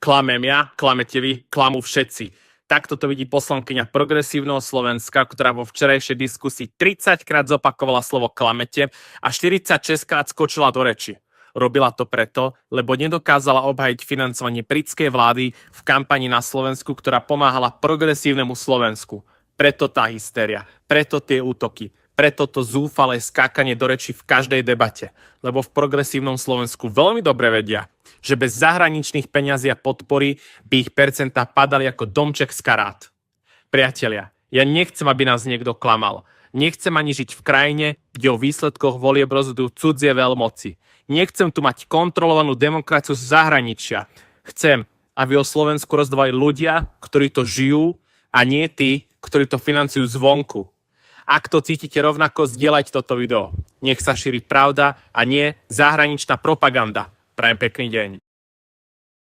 Klamem ja, klamete vy, klamú všetci. Takto to vidí poslankyňa Progresívneho Slovenska, ktorá vo včerajšej diskusii 30-krát zopakovala slovo klamete a 46-krát skočila do reči. Robila to preto, lebo nedokázala obhajiť financovanie britskej vlády v kampani na Slovensku, ktorá pomáhala progresívnemu Slovensku. Preto tá hystéria, preto tie útoky, preto to zúfalé skákanie do reči v každej debate. Lebo v progresívnom Slovensku veľmi dobre vedia, že bez zahraničných peňazí a podpory by ich percentá padali ako domček z karát. Priatelia, ja nechcem, aby nás niekto klamal. Nechcem ani žiť v krajine, kde o výsledkoch volieb rozhodujú cudzie veľmoci. Nechcem tu mať kontrolovanú demokraciu z zahraničia. Chcem, aby o Slovensku rozdávali ľudia, ktorí to žijú, a nie tí, ktorí to financujú zvonku. Ak to cítite rovnako, zdieľajte toto video. Nech sa šíri pravda a nie zahraničná propaganda. Prajem pekný deň.